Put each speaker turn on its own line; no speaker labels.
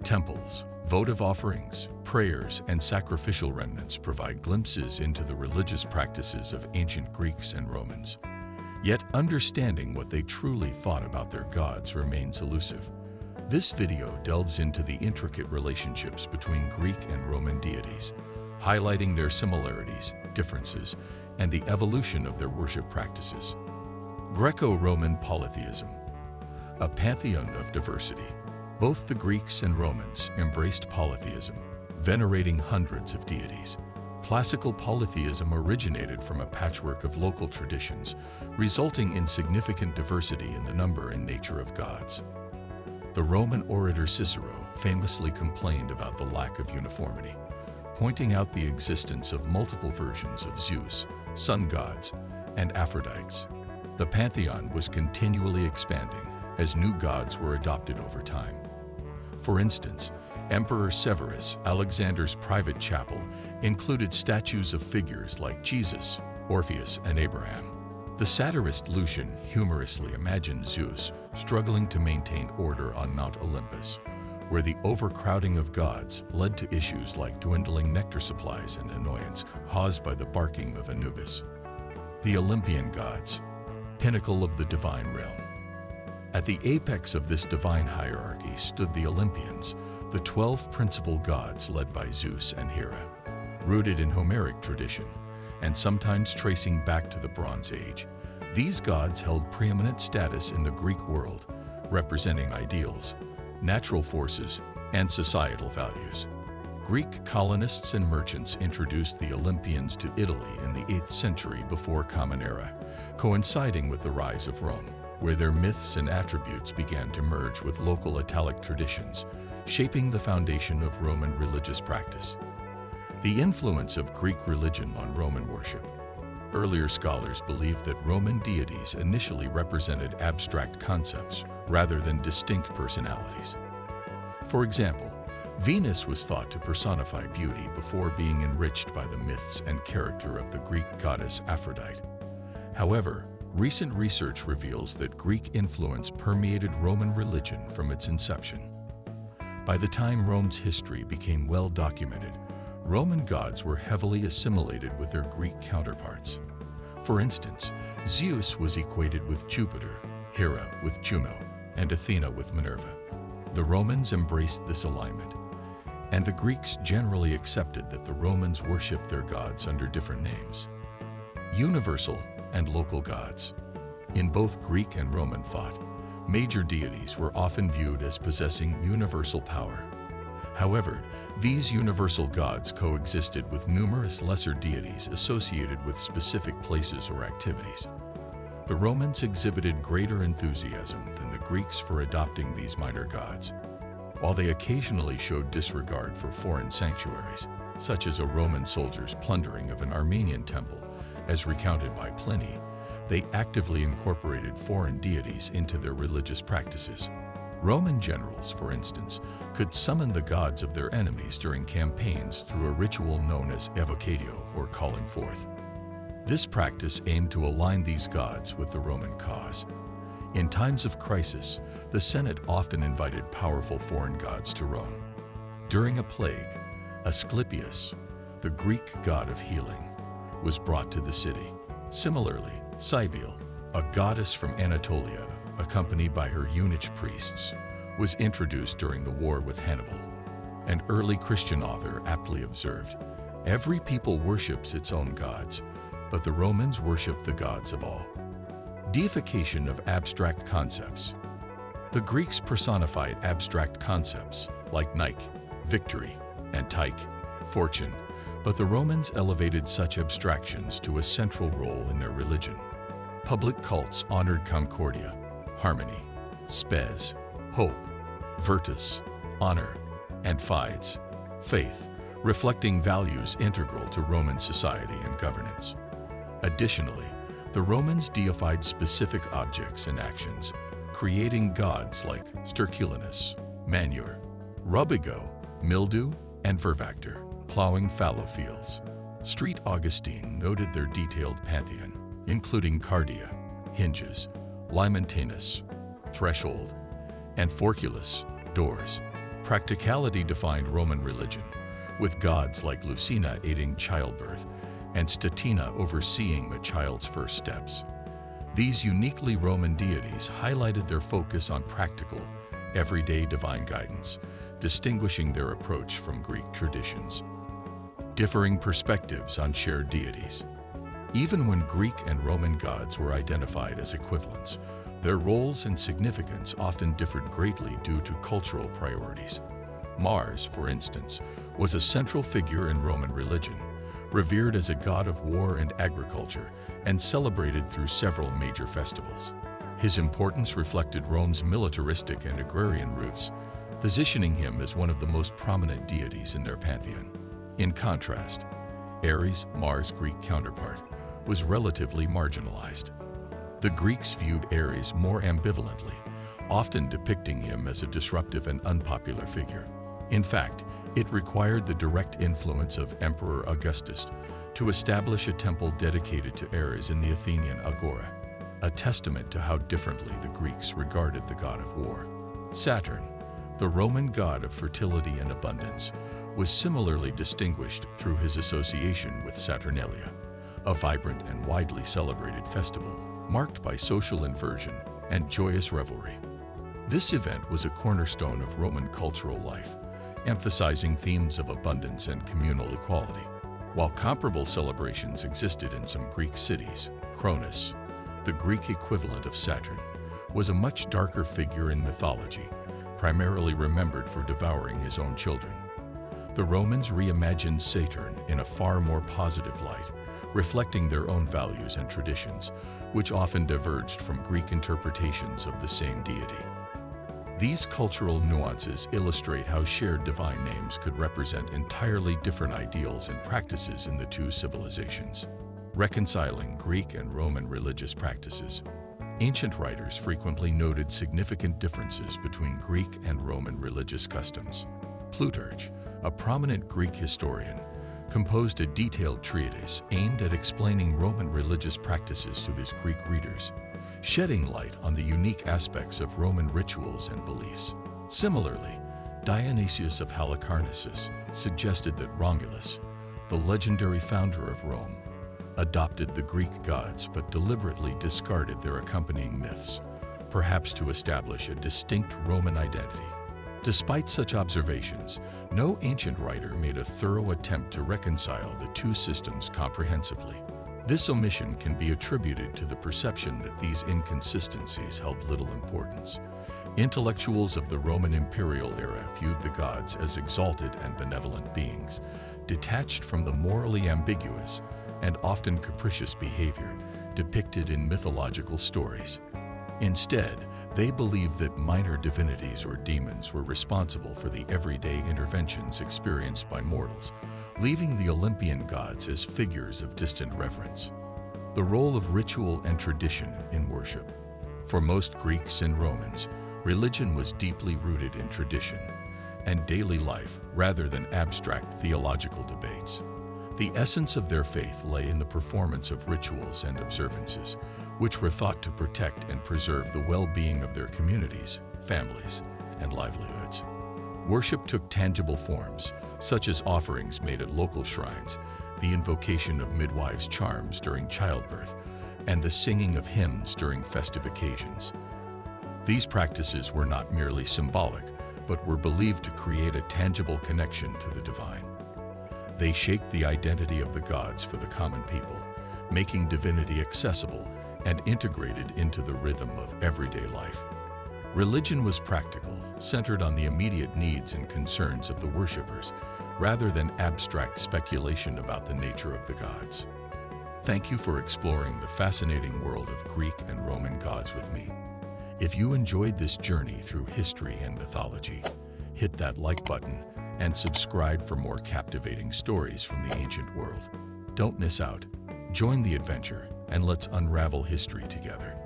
Temples, votive offerings, prayers, and sacrificial remnants provide glimpses into the religious practices of ancient Greeks and Romans. Yet understanding what they truly thought about their gods remains elusive. This video delves into the intricate relationships between Greek and Roman deities, highlighting their similarities, differences, and the evolution of their worship practices. Greco-Roman polytheism, a pantheon of diversity. Both the Greeks and Romans embraced polytheism, venerating hundreds of deities. Classical polytheism originated from a patchwork of local traditions, resulting in significant diversity in the number and nature of gods. The Roman orator Cicero famously complained about the lack of uniformity, pointing out the existence of multiple versions of Zeus, sun gods, and Aphrodites. The Pantheon was continually expanding as new gods were adopted over time. For instance, Emperor Severus, Alexander's private chapel, included statues of figures like Jesus, Orpheus, and Abraham. The satirist Lucian humorously imagined Zeus struggling to maintain order on Mount Olympus, where the overcrowding of gods led to issues like dwindling nectar supplies and annoyance caused by the barking of Anubis. The Olympian gods, pinnacle of the divine realm. At the apex of this divine hierarchy stood the Olympians, the 12 principal gods led by Zeus and Hera. Rooted in Homeric tradition, and sometimes tracing back to the Bronze Age, these gods held preeminent status in the Greek world, representing ideals, natural forces, and societal values. Greek colonists and merchants introduced the Olympians to Italy in the 8th century before Common Era, coinciding with the rise of Rome, where their myths and attributes began to merge with local Italic traditions, shaping the foundation of Roman religious practice. The influence of Greek religion on Roman worship. Earlier scholars believed that Roman deities initially represented abstract concepts rather than distinct personalities. For example, Venus was thought to personify beauty before being enriched by the myths and character of the Greek goddess Aphrodite. However, recent research reveals that Greek influence permeated Roman religion from its inception. By the time Rome's history became well documented, Roman gods were heavily assimilated with their Greek counterparts. For instance, Zeus was equated with Jupiter, Hera with Juno, and Athena with Minerva. The Romans embraced this alignment, and the Greeks generally accepted that the Romans worshipped their gods under different names. Universal and local gods. In both Greek and Roman thought, major deities were often viewed as possessing universal power. However, these universal gods coexisted with numerous lesser deities associated with specific places or activities. The Romans exhibited greater enthusiasm than the Greeks for adopting these minor gods. While they occasionally showed disregard for foreign sanctuaries, such as a Roman soldier's plundering of an Armenian temple, as recounted by Pliny, they actively incorporated foreign deities into their religious practices. Roman generals, for instance, could summon the gods of their enemies during campaigns through a ritual known as evocatio, or calling forth. This practice aimed to align these gods with the Roman cause. In times of crisis, the Senate often invited powerful foreign gods to Rome. During a plague, Asclepius, the Greek god of healing, was brought to the city. Similarly, Cybele, a goddess from Anatolia, accompanied by her eunuch priests, was introduced during the war with Hannibal. An early Christian author aptly observed, "Every people worships its own gods, but the Romans worshiped the gods of all." Deification of abstract concepts. The Greeks personified abstract concepts like Nike, victory, and Tyche, fortune, but the Romans elevated such abstractions to a central role in their religion. Public cults honored concordia, harmony, spes, hope, virtus, honor, and fides, faith, reflecting values integral to Roman society and governance. Additionally, the Romans deified specific objects and actions, creating gods like Sterculinus, manure, rubigo, mildew, and vervactor, plowing fallow fields. St. Augustine noted their detailed pantheon, including cardia, hinges, limontanus, threshold, and forculus, doors, Practicality defined Roman religion, with gods like Lucina aiding childbirth and Statina overseeing the child's first steps. These uniquely Roman deities highlighted their focus on practical, everyday divine guidance, distinguishing their approach from Greek traditions. Differing perspectives on shared deities. Even when Greek and Roman gods were identified as equivalents, their roles and significance often differed greatly due to cultural priorities. Mars, for instance, was a central figure in Roman religion, revered as a god of war and agriculture, and celebrated through several major festivals. His importance reflected Rome's militaristic and agrarian roots, positioning him as one of the most prominent deities in their pantheon. In contrast, Ares, Mars' Greek counterpart, was relatively marginalized. The Greeks viewed Ares more ambivalently, often depicting him as a disruptive and unpopular figure. In fact, it required the direct influence of Emperor Augustus to establish a temple dedicated to Ares in the Athenian Agora, a testament to how differently the Greeks regarded the god of war. Saturn, the Roman god of fertility and abundance, was similarly distinguished through his association with Saturnalia, a vibrant and widely celebrated festival marked by social inversion and joyous revelry. This event was a cornerstone of Roman cultural life, emphasizing themes of abundance and communal equality. While comparable celebrations existed in some Greek cities, Cronus, the Greek equivalent of Saturn, was a much darker figure in mythology, primarily remembered for devouring his own children. The Romans reimagined Saturn in a far more positive light, reflecting their own values and traditions, which often diverged from Greek interpretations of the same deity. These cultural nuances illustrate how shared divine names could represent entirely different ideals and practices in the two civilizations. Reconciling Greek and Roman religious practices. Ancient writers frequently noted significant differences between Greek and Roman religious customs. Plutarch, a prominent Greek historian, composed a detailed treatise aimed at explaining Roman religious practices to his Greek readers, shedding light on the unique aspects of Roman rituals and beliefs. Similarly, Dionysius of Halicarnassus suggested that Romulus, the legendary founder of Rome, adopted the Greek gods but deliberately discarded their accompanying myths, perhaps to establish a distinct Roman identity. Despite such observations, no ancient writer made a thorough attempt to reconcile the two systems comprehensively. This omission can be attributed to the perception that these inconsistencies held little importance. Intellectuals of the Roman imperial era viewed the gods as exalted and benevolent beings, detached from the morally ambiguous and often capricious behavior depicted in mythological stories. Instead, they believed that minor divinities or demons were responsible for the everyday interventions experienced by mortals, leaving the Olympian gods as figures of distant reverence. The role of ritual and tradition in worship. For most Greeks and Romans, religion was deeply rooted in tradition and daily life rather than abstract theological debates. The essence of their faith lay in the performance of rituals and observances, which were thought to protect and preserve the well-being of their communities, families, and livelihoods. Worship took tangible forms, such as offerings made at local shrines, the invocation of midwives' charms during childbirth, and the singing of hymns during festive occasions. These practices were not merely symbolic, but were believed to create a tangible connection to the divine. They shaped the identity of the gods for the common people, making divinity accessible and integrated into the rhythm of everyday life. Religion was practical, centered on the immediate needs and concerns of the worshippers, rather than abstract speculation about the nature of the gods. Thank you for exploring the fascinating world of Greek and Roman gods with me. If you enjoyed this journey through history and mythology, hit that like button and subscribe for more captivating stories from the ancient world. Don't miss out. Join the adventure and let's unravel history together.